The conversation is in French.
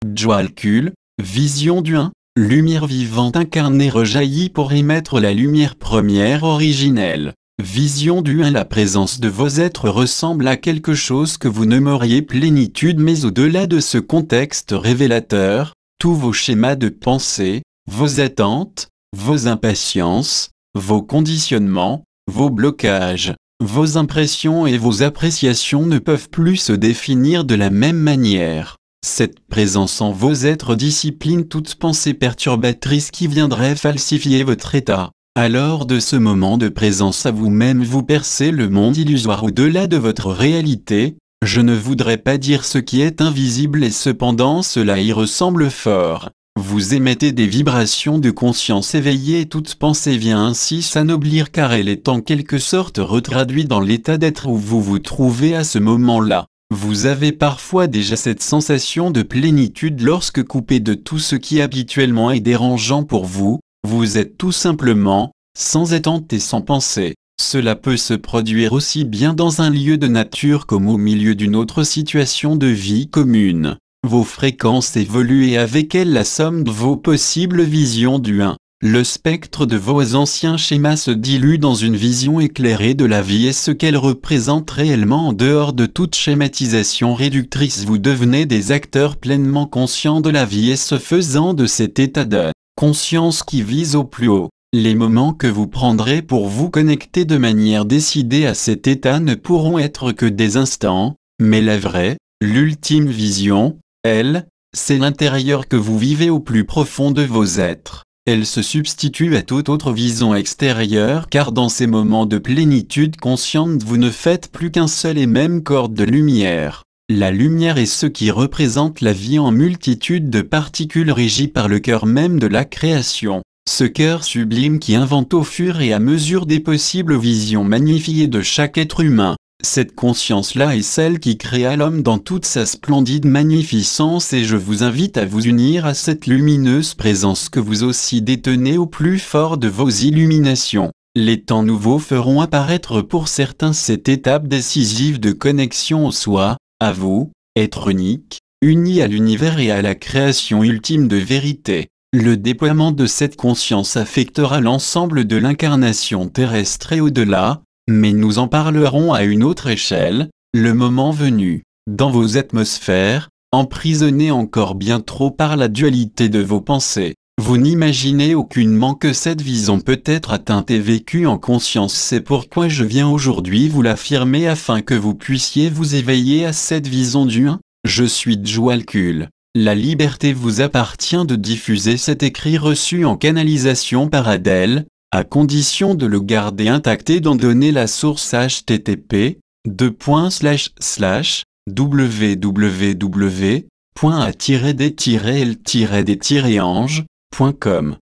Djwalkul, vision du 1, lumière vivante incarnée rejaillit pour émettre la lumière première originelle. Vision du 1. La présence de vos êtres ressemble à quelque chose que vous nommeriez plénitude, mais au-delà de ce contexte révélateur, tous vos schémas de pensée, vos attentes, vos impatiences, vos conditionnements, vos blocages, vos impressions et vos appréciations ne peuvent plus se définir de la même manière. Cette présence en vos êtres discipline toute pensée perturbatrice qui viendrait falsifier votre état. Alors de ce moment de présence à vous-même vous percez le monde illusoire au-delà de votre réalité. Je ne voudrais pas dire ce qui est invisible et cependant cela y ressemble fort. Vous émettez des vibrations de conscience éveillée et toute pensée vient ainsi s'anoblir car elle est en quelque sorte retraduite dans l'état d'être où vous vous trouvez à ce moment-là. Vous avez parfois déjà cette sensation de plénitude lorsque coupé de tout ce qui habituellement est dérangeant pour vous. Vous êtes tout simplement, sans attente et sans pensée. Cela peut se produire aussi bien dans un lieu de nature comme au milieu d'une autre situation de vie commune. Vos fréquences évoluent et avec elles la somme de vos possibles visions du 1. Le spectre de vos anciens schémas se dilue dans une vision éclairée de la vie et ce qu'elle représente réellement en dehors de toute schématisation réductrice. Vous devenez des acteurs pleinement conscients de la vie et ce faisant de cet état de conscience qui vise au plus haut. Les moments que vous prendrez pour vous connecter de manière décidée à cet état ne pourront être que des instants, mais la vraie, l'ultime vision, elle, c'est l'intérieur que vous vivez au plus profond de vos êtres. Elle se substitue à toute autre vision extérieure car dans ces moments de plénitude consciente vous ne faites plus qu'un seul et même corps de lumière. La lumière est ce qui représente la vie en multitude de particules régies par le cœur même de la création. Ce cœur sublime qui invente au fur et à mesure des possibles visions magnifiées de chaque être humain. Cette conscience-là est celle qui créa l'homme dans toute sa splendide magnificence et je vous invite à vous unir à cette lumineuse présence que vous aussi détenez au plus fort de vos illuminations. Les temps nouveaux feront apparaître pour certains cette étape décisive de connexion au soi, à vous, être unique, uni à l'univers et à la création ultime de vérité. Le déploiement de cette conscience affectera l'ensemble de l'incarnation terrestre et au-delà, mais nous en parlerons à une autre échelle, le moment venu. Dans vos atmosphères, emprisonnés encore bien trop par la dualité de vos pensées, vous n'imaginez aucunement que cette vision peut être atteinte et vécue en conscience. C'est pourquoi je viens aujourd'hui vous l'affirmer afin que vous puissiez vous éveiller à cette vision du 1. Je suis Djwalkul. La liberté vous appartient de diffuser cet écrit reçu en canalisation par Adèle, à condition de le garder intact et d'en donner la source http://www.a-d-l-d-ange.com